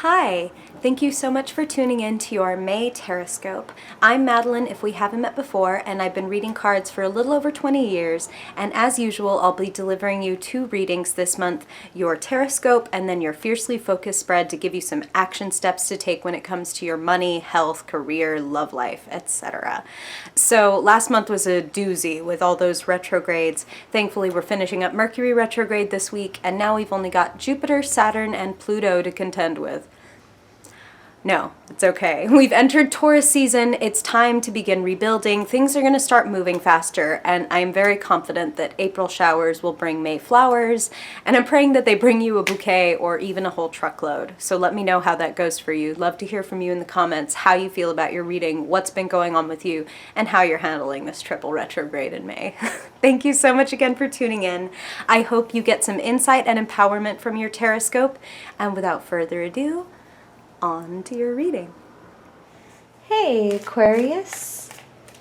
Hi! Thank you so much for tuning in to your May Horoscope. I'm Madeline, if we haven't met before, and I've been reading cards for a little over 20 years, and as usual, I'll be delivering you 2 readings this month, your Horoscope and then your Fiercely Focused spread to give you some action steps to take when it comes to your money, health, career, love life, etc. So last month was a doozy with all those retrogrades. Thankfully, we're finishing up Mercury retrograde this week, and now we've only got Jupiter, Saturn, and Pluto to contend with. No, it's okay. We've entered Taurus season. It's time to begin rebuilding. Things are going to start moving faster, and I'm very confident that April showers will bring May flowers, and I'm praying that they bring you a bouquet or even a whole truckload. So let me know how that goes for you. Love to hear from you in the comments, how you feel about your reading, what's been going on with you, and how you're handling this triple retrograde in May. Thank you so much again for tuning in. I hope you get some insight and empowerment from your Horoscope, and without further ado, on to your reading. Hey Aquarius,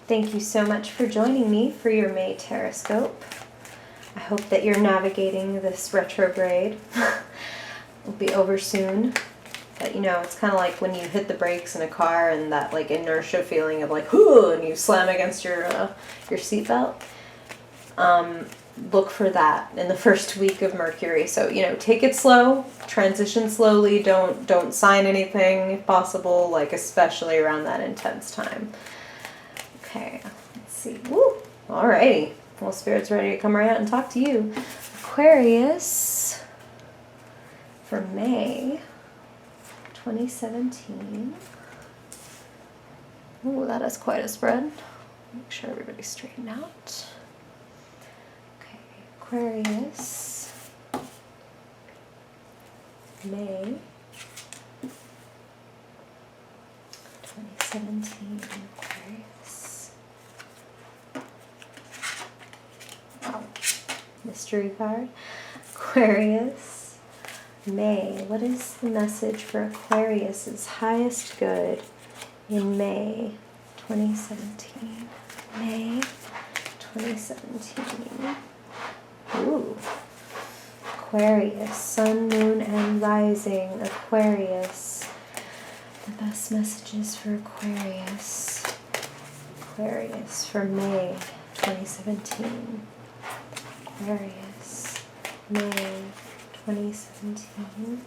thank you so much for joining me for your May Horoscope. I hope that you're navigating this retrograde. It'll be over soon, but you know, it's kind of like when you hit the brakes in a car and that like inertia feeling of like whoo, and you slam against your seatbelt. Look for that in the first week of Mercury. So, you know, take it slow, transition slowly, don't sign anything if possible, like especially around that intense time. Okay, let's see. Woo! Alrighty. Well, Spirit's ready to come right out and talk to you. Aquarius for May 2017. Ooh, that is quite a spread. Make sure everybody's straightened out. Aquarius, May 2017, Aquarius. Wow. Mystery card. Aquarius, May. What is the message for Aquarius's highest good in May 2017? May 2017. Ooh. Aquarius, Sun, Moon, and Rising. Aquarius. The best messages for Aquarius. Aquarius for May 2017. Aquarius, May 2017.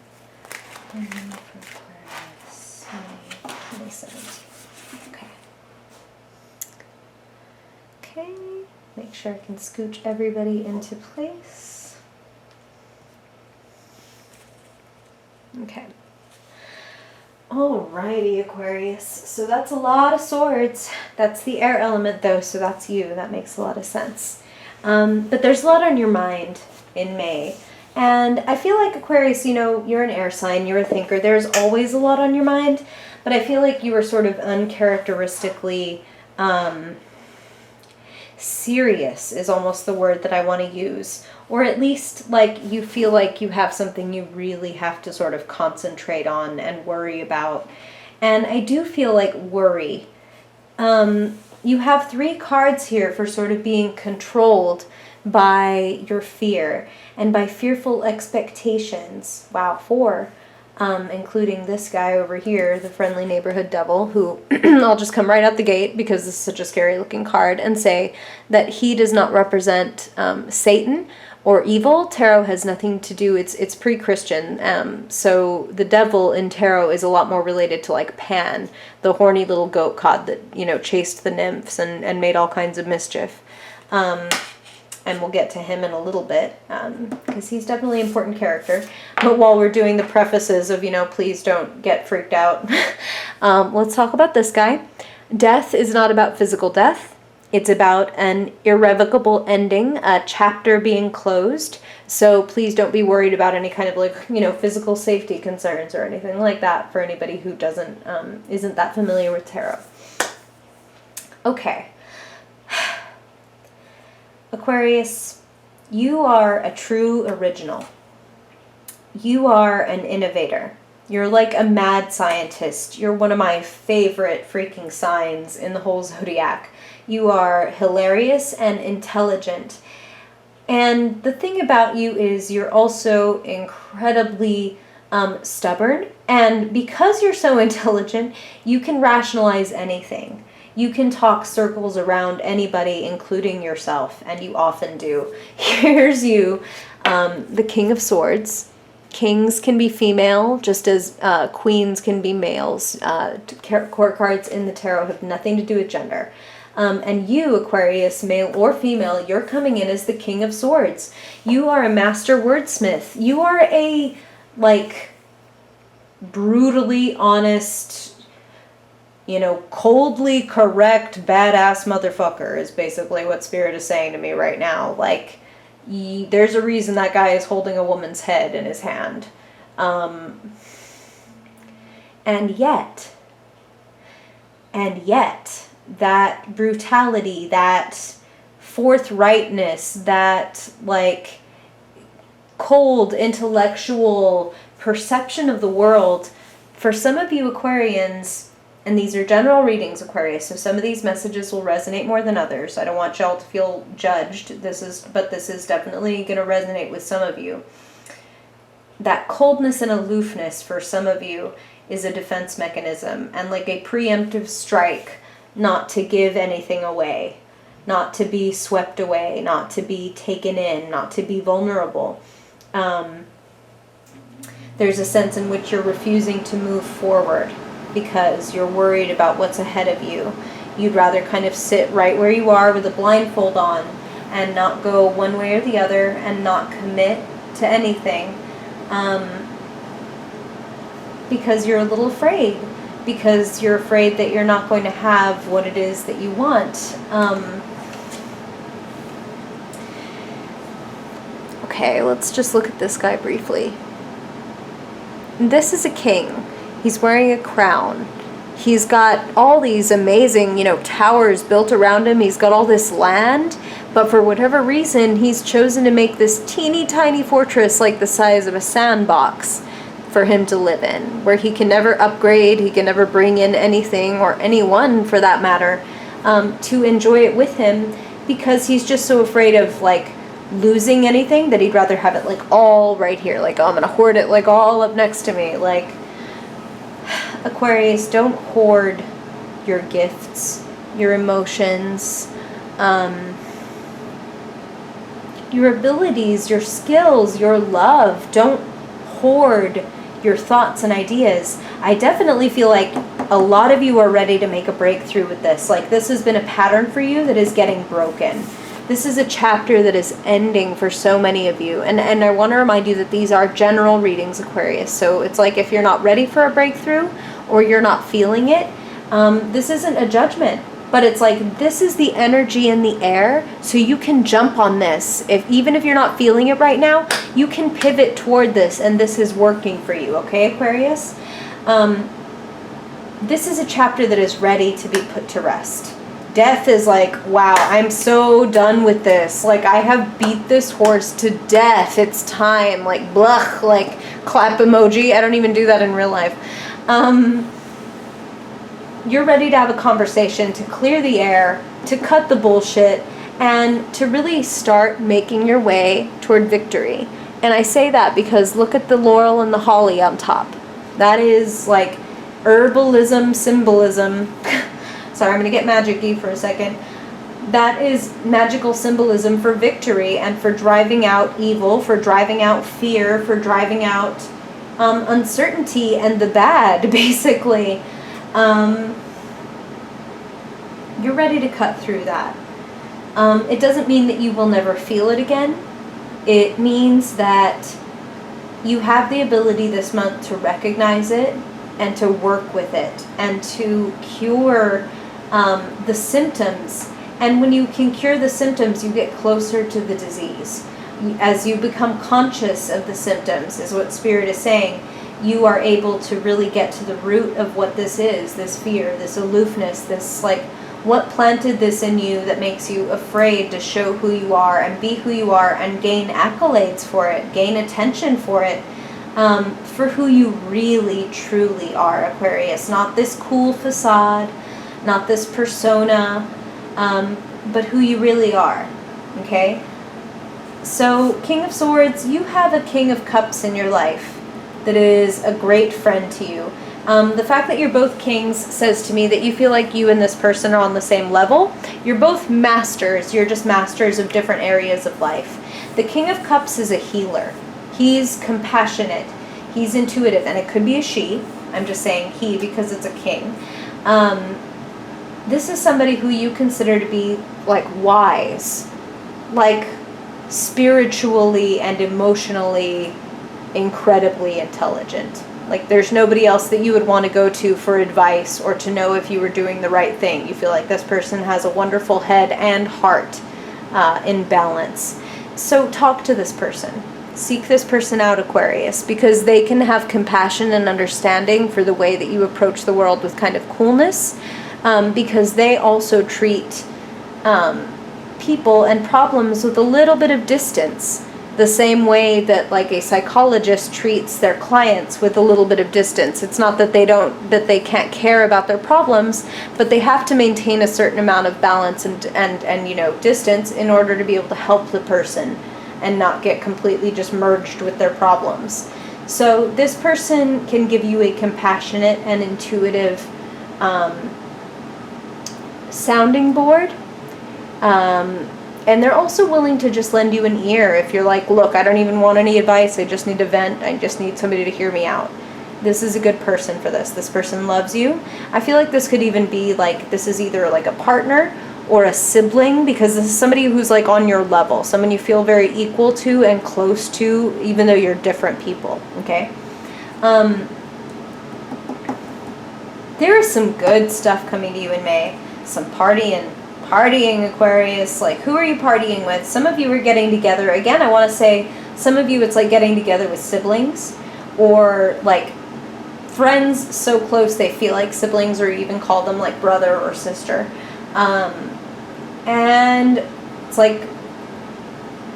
And then for Aquarius, May 2017. Okay. Okay. Make sure I can scooch everybody into place. Okay. Alrighty, Aquarius. So that's a lot of swords. That's the air element though, so that's you. That makes a lot of sense. But there's a lot on your mind in May. And I feel like Aquarius, you know, you're an air sign, you're a thinker. There's always a lot on your mind. But I feel like you were sort of uncharacteristically serious is almost the word that I want to use, or at least like you feel like you have something you really have to sort of concentrate on and worry about. And I do feel like worry. You have 3 cards here for sort of being controlled by your fear and by fearful expectations. Wow, 4. Including this guy over here, the friendly neighborhood devil, who I'll just come right out the gate because this is such a scary looking card and say that he does not represent Satan or evil. Tarot has nothing to do, it's pre-Christian. So the devil in tarot is a lot more related to like Pan, the horny little goat cod that, you know, chased the nymphs and made all kinds of mischief. And we'll get to him in a little bit, because he's definitely an important character. But while we're doing the prefaces of, you know, please don't get freaked out, let's talk about this guy. Death is not about physical death. It's about an irrevocable ending, a chapter being closed. So please don't be worried about any kind of like, you know, physical safety concerns or anything like that for anybody who isn't that familiar with tarot. Okay. Aquarius, you are a true original. You are an innovator. You're like a mad scientist. You're one of my favorite freaking signs in the whole zodiac. You are hilarious and intelligent. And the thing about you is you're also incredibly stubborn, and because you're so intelligent, you can rationalize anything. You can talk circles around anybody, including yourself, and you often do. Here's you, the King of Swords. Kings can be female, just as queens can be males. Court cards in the tarot have nothing to do with gender. And you, Aquarius, male or female, you're coming in as the King of Swords. You are a master wordsmith. You are a, like, brutally honest, you know, coldly correct, badass motherfucker is basically what Spirit is saying to me right now. Like, there's a reason that guy is holding a woman's head in his hand. And yet, that brutality, that forthrightness, that, like, cold intellectual perception of the world, for some of you Aquarians, and these are general readings, Aquarius, so some of these messages will resonate more than others. I don't want y'all to feel judged. But this is definitely going to resonate with some of you. That coldness and aloofness for some of you is a defense mechanism, and like a preemptive strike, not to give anything away, not to be swept away, not to be taken in, not to be vulnerable. There's a sense in which you're refusing to move forward because you're worried about what's ahead of you. You'd rather kind of sit right where you are with a blindfold on and not go one way or the other and not commit to anything, because you're a little afraid, because you're afraid that you're not going to have what it is that you want. Okay, let's just look at this guy briefly. This is a king. He's wearing a crown. He's got all these amazing, you know, towers built around him. He's got all this land, but for whatever reason, he's chosen to make this teeny tiny fortress like the size of a sandbox for him to live in, where he can never upgrade, he can never bring in anything, or anyone for that matter, to enjoy it with him, because he's just so afraid of, like, losing anything that he'd rather have it, like, all right here. Like, oh, I'm gonna hoard it, like, all up next to me. Like, Aquarius, don't hoard your gifts, your emotions, your abilities, your skills, your love. Don't hoard your thoughts and ideas. I definitely feel like a lot of you are ready to make a breakthrough with this. Like, this has been a pattern for you that is getting broken. This is a chapter that is ending for so many of you. And I want to remind you that these are general readings, Aquarius. So it's like, if you're not ready for a breakthrough or you're not feeling it, this isn't a judgment. But it's like, this is the energy in the air, so you can jump on this. Even if you're not feeling it right now, you can pivot toward this, and this is working for you, okay, Aquarius? This is a chapter that is ready to be put to rest. Death is like, wow, I'm so done with this. Like, I have beat this horse to death. It's time. Like, blech, like, clap emoji. I don't even do that in real life. You're ready to have a conversation, to clear the air, to cut the bullshit, and to really start making your way toward victory. And I say that because look at the laurel and the holly on top. That is like herbalism, symbolism. Sorry, I'm going to get magic-y for a second. That is magical symbolism for victory and for driving out evil, for driving out fear, for driving out uncertainty and the bad, basically. You're ready to cut through that. It doesn't mean that you will never feel it again. It means that you have the ability this month to recognize it and to work with it and to cure the symptoms. And when you can cure the symptoms, you get closer to the disease. As you become conscious of the symptoms, is what Spirit is saying, you are able to really get to the root of what this is, this fear, this aloofness, this, like, what planted this in you that makes you afraid to show who you are and be who you are and gain accolades for it, gain attention for it, for who you really, truly are, Aquarius. Not this cool facade, not this persona, but who you really are, okay? So, King of Swords, you have a King of Cups in your life. that is a great friend to you. The fact that you're both kings says to me that you feel like you and this person are on the same level. You're both masters. You're just masters of different areas of life. The King of Cups is a healer. He's compassionate. He's intuitive. And it could be a she. I'm just saying he because it's a king. This is somebody who you consider to be like wise, like spiritually and emotionally incredibly intelligent. Like there's nobody else that you would want to go to for advice or to know if you were doing the right thing. You feel like this person has a wonderful head and heart in balance. So talk to this person. Seek this person out, Aquarius, because they can have compassion and understanding for the way that you approach the world with kind of coolness, because they also treat people and problems with a little bit of distance, the same way that like a psychologist treats their clients with a little bit of distance. It's not that they can't care about their problems, but they have to maintain a certain amount of balance and you know, distance in order to be able to help the person and not get completely just merged with their problems. So this person can give you a compassionate and intuitive sounding board. And they're also willing to just lend you an ear if you're like, look, I don't even want any advice. I just need to vent. I just need somebody to hear me out. This is a good person for this. This person loves you. I feel like this could even be like, this is either like a partner or a sibling, because this is somebody who's like on your level, someone you feel very equal to and close to, even though you're different people, okay? There is some good stuff coming to you in May. Some partying, Aquarius. Like, who are you partying with? Some of you are getting together. Again, I want to say, some of you it's like getting together with siblings or like friends so close they feel like siblings, or even call them like brother or sister. And it's like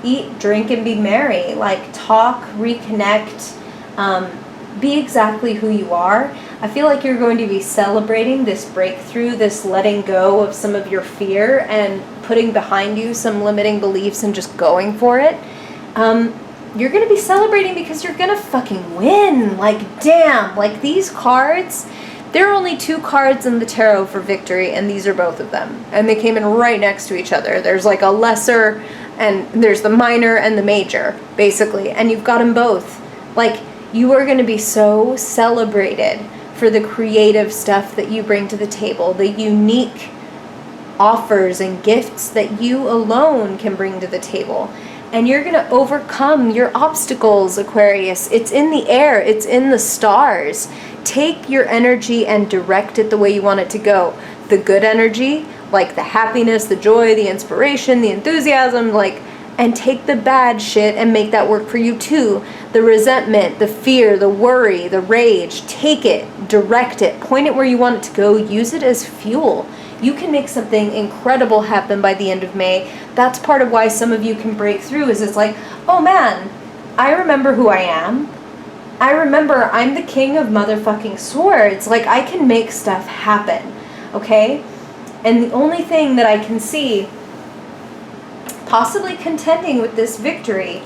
eat, drink, and be merry. Like talk, reconnect, be exactly who you are. I feel like you're going to be celebrating this breakthrough, this letting go of some of your fear and putting behind you some limiting beliefs and just going for it. You're going to be celebrating because you're going to fucking win. Like, damn, like these cards, there are only 2 cards in the tarot for victory, and these are both of them. And they came in right next to each other. There's like a lesser, and there's the minor and the major, basically. And you've got them both. Like, you are going to be so celebrated for the creative stuff that you bring to the table, the unique offers and gifts that you alone can bring to the table. And you're going to overcome your obstacles, Aquarius. It's in the air. It's in the stars. Take your energy and direct it the way you want it to go. The good energy, like the happiness, the joy, the inspiration, the enthusiasm, like, and take the bad shit and make that work for you too. The resentment, the fear, the worry, the rage, take it, direct it, point it where you want it to go, use it as fuel. You can make something incredible happen by the end of May. That's part of why some of you can break through, is it's like, oh man, I remember who I am. I remember I'm the king of motherfucking swords. Like, I can make stuff happen, okay? And the only thing that I can see possibly contending with this victory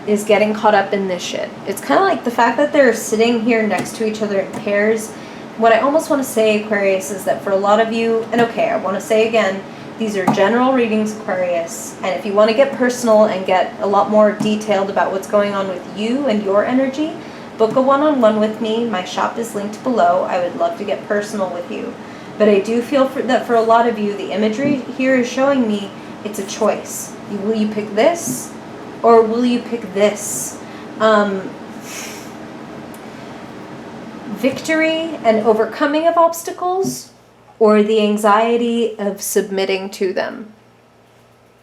is getting caught up in this shit. It's kind of like the fact that they're sitting here next to each other in pairs. What I almost want to say, Aquarius, is that for a lot of you, and okay, I want to say again, these are general readings, Aquarius, and if you want to get personal and get a lot more detailed about what's going on with you and your energy, book a one-on-one with me. My shop is linked below. I would love to get personal with you. But I do feel that for a lot of you, the imagery here is showing me it's a choice. Will you pick this or will you pick this? Victory and overcoming of obstacles, or the anxiety of submitting to them.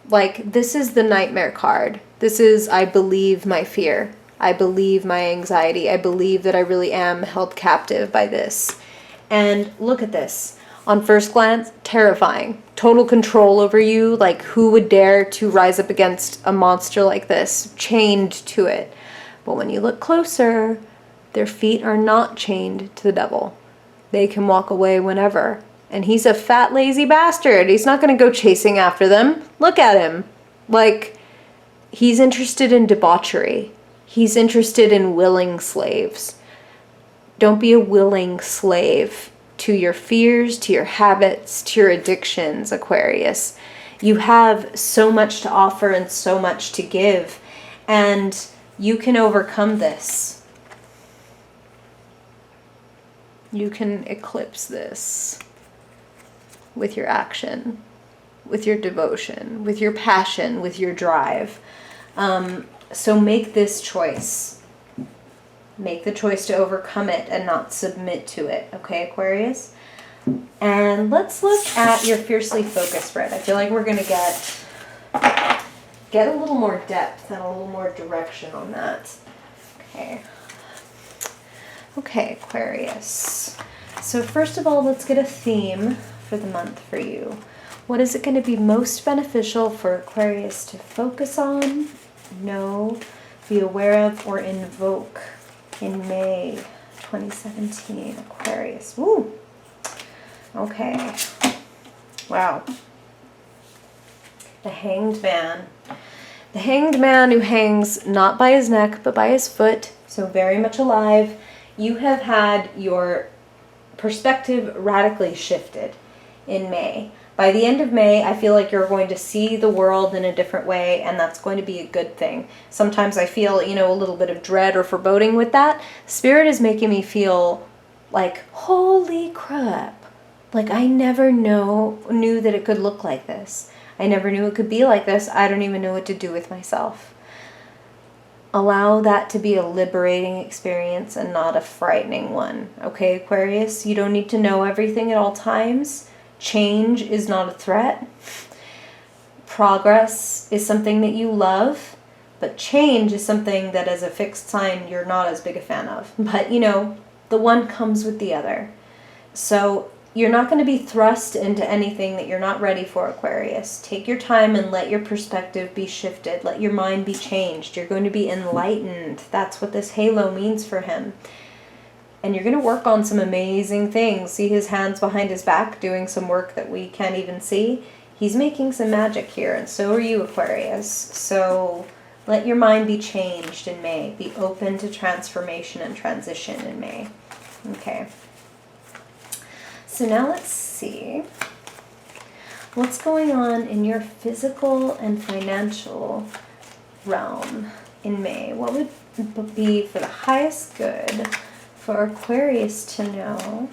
Like, this is the nightmare card. This is, I believe my fear. I believe my anxiety. I believe that I really am held captive by this. And look at this. On first glance, terrifying. Total control over you. Like, who would dare to rise up against a monster like this, chained to it? But when you look closer, their feet are not chained to the devil. They can walk away whenever. And he's a fat, lazy bastard. He's not going to go chasing after them. Look at him. Like, he's interested in debauchery. He's interested in willing slaves. Don't be a willing slave to your fears, to your habits, to your addictions, Aquarius. You have so much to offer and so much to give, and you can overcome this. You can eclipse this with your action, with your devotion, with your passion, with your drive. So make this choice. Make the choice to overcome it and not submit to it. Okay, Aquarius? And let's look at your fiercely focused spread. I feel like we're going to get a little more depth and a little more direction on that. Okay. Okay, Aquarius. So first of all, let's get a theme for the month for you. What is it going to be most beneficial for Aquarius to focus on, know, be aware of, or invoke in May 2017, Aquarius? Woo! Okay. Wow. The Hanged Man. The Hanged Man who hangs not by his neck, but by his foot, so very much alive. You have had your perspective radically shifted in May. By the end of May, I feel like you're going to see the world in a different way, and that's going to be a good thing. Sometimes I feel, a little bit of dread or foreboding with that. Spirit is making me feel like, holy crap. Like, I never knew that it could look like this. I never knew it could be like this. I don't even know what to do with myself. Allow that to be a liberating experience and not a frightening one. Okay, Aquarius? You don't need to know everything at all times. Change is not a threat. Progress is something that you love, but change is something that as a fixed sign you're not as big a fan of. But, the one comes with the other. So you're not going to be thrust into anything that you're not ready for, Aquarius. Take your time and let your perspective be shifted. Let your mind be changed. You're going to be enlightened. That's what this halo means for him. And you're going to work on some amazing things. See his hands behind his back doing some work that we can't even see? He's making some magic here, and so are you, Aquarius. So let your mind be changed in May. Be open to transformation and transition in May. Okay. So now let's see what's going on in your physical and financial realm in May. What would be for the highest good for Aquarius to know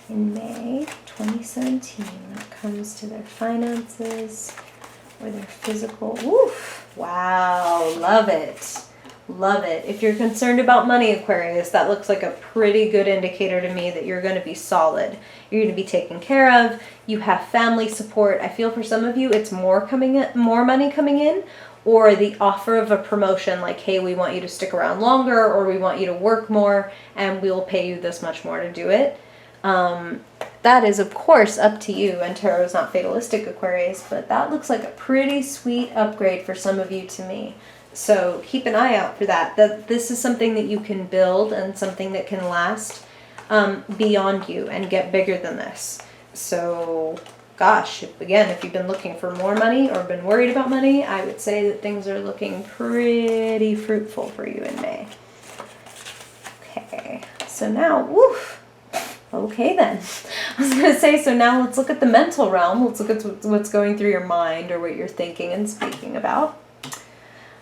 in May 2017 when it comes to their finances or their physical? Woof! Wow, love it. Love it. If you're concerned about money, Aquarius, that looks like a pretty good indicator to me that you're going to be solid. You're going to be taken care of. You have family support. I feel for some of you it's more money coming in, or the offer of a promotion like, hey, we want you to stick around longer, or we want you to work more and we'll pay you this much more to do it. That is, of course, up to you, and tarot is not fatalistic, Aquarius, but that looks like a pretty sweet upgrade for some of you to me. So keep an eye out for that. This is something that you can build and something that can last beyond you and get bigger than this. So, gosh, again, if you've been looking for more money or been worried about money, I would say that things are looking pretty fruitful for you in May. Okay, so now, woof. Okay then. I was going to say, so now let's look at the mental realm. Let's look at what's going through your mind or what you're thinking and speaking about.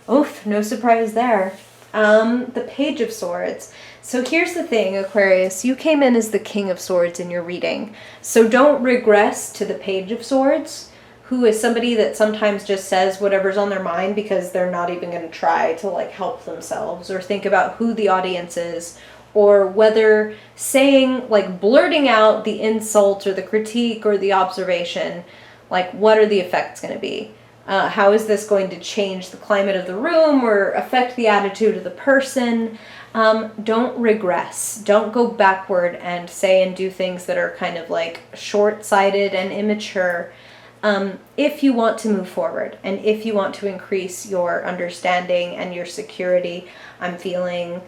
Oof, no surprise there. The Page of Swords. So here's the thing, Aquarius. You came in as the King of Swords in your reading. So don't regress to the Page of Swords, who is somebody that sometimes just says whatever's on their mind because they're not even going to try to help themselves or think about who the audience is, or whether saying, blurting out the insult or the critique or the observation, what are the effects going to be? How is this going to change the climate of the room or affect the attitude of the person? Don't regress. Don't go backward and say and do things that are kind of short-sighted and immature. If you want to move forward and if you want to increase your understanding and your security, I'm feeling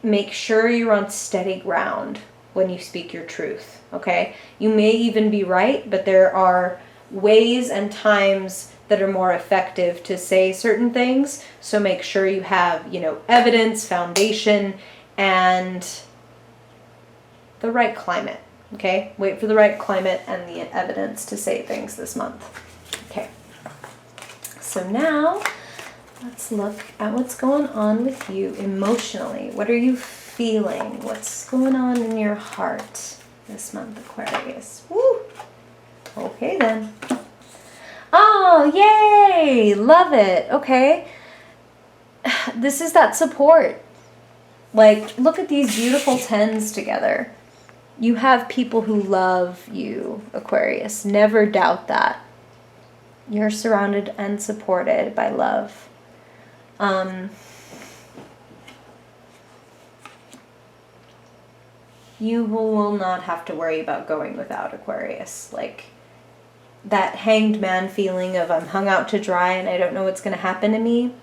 make sure you're on steady ground when you speak your truth, okay? You may even be right, but there are ways and times that are more effective to say certain things. So make sure you have, you know, evidence, foundation, and the right climate. Okay, wait for the right climate and the evidence to say things this month. Okay, so now let's look at what's going on with you emotionally. What are you feeling? What's going on in your heart this month, Aquarius? Woo! Okay then. Oh, yay! Love it. Okay. This is that support. Like, look at these beautiful tens together. You have people who love you, Aquarius. Never doubt that. You're surrounded and supported by love. You will not have to worry about going without, Aquarius. Like, that hanged man feeling of I'm hung out to dry and I don't know what's going to happen to me.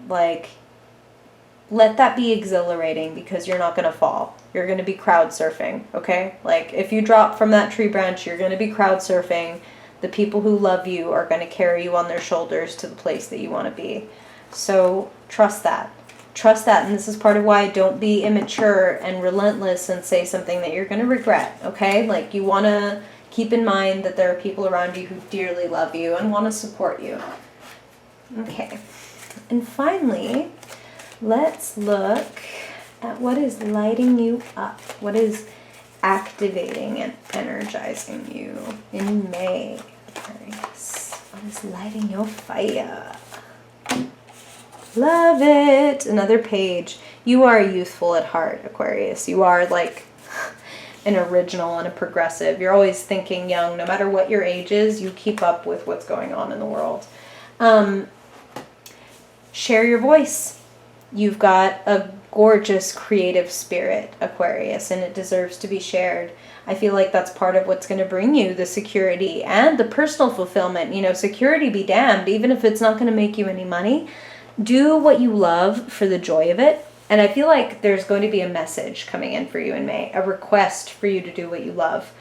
Like, let that be exhilarating, because you're not going to fall. You're going to be crowd surfing, okay? Like, if you drop from that tree branch, you're going to be crowd surfing. The people who love you are going to carry you on their shoulders to the place that you want to be. So trust that. Trust that, and this is part of why don't be immature and relentless and say something that you're going to regret, okay? Like, you want to keep in mind that there are people around you who dearly love you and want to support you. Okay. And finally, let's look at what is lighting you up. What is activating and energizing you in May, Aquarius? What is lighting your fire? Love it. Another page. You are youthful at heart, Aquarius. You are like an original and a progressive. You're always thinking young. No matter what your age is, you keep up with what's going on in the world. Share your voice. You've got a gorgeous creative spirit, Aquarius, and it deserves to be shared. I feel like that's part of what's going to bring you the security and the personal fulfillment. You know, security be damned, even if it's not going to make you any money. Do what you love for the joy of it. And I feel like there's going to be a message coming in for you in May, a request for you to do what you love.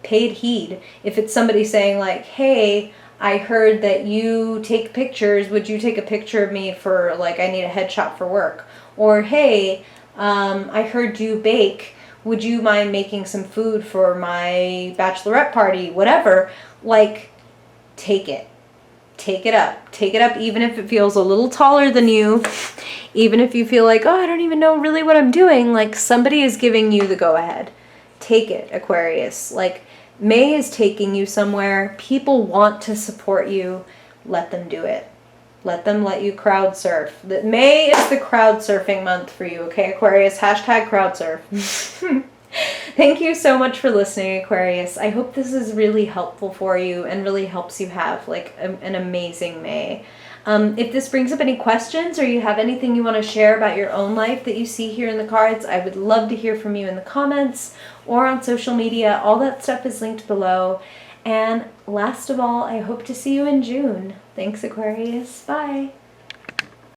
Paid heed. If it's somebody saying like, hey, I heard that you take pictures. Would you take a picture of me for, like, I need a headshot for work? Or, hey, I heard you bake. Would you mind making some food for my bachelorette party? Whatever. Like, take it. Take it up. Take it up, even if it feels a little taller than you. Even if you feel like, oh, I don't even know really what I'm doing. Like, somebody is giving you the go-ahead. Take it, Aquarius. Like, May is taking you somewhere. People want to support you. Let them do it. Let them let you crowd surf. May is the crowd surfing month for you, okay, Aquarius? Hashtag crowd surf. Thank you so much for listening, Aquarius. I hope this is really helpful for you and really helps you have like an amazing May. If this brings up any questions or you have anything you want to share about your own life that you see here in the cards, I would love to hear from you in the comments or on social media. All that stuff is linked below. And last of all, I hope to see you in June. Thanks, Aquarius. Bye.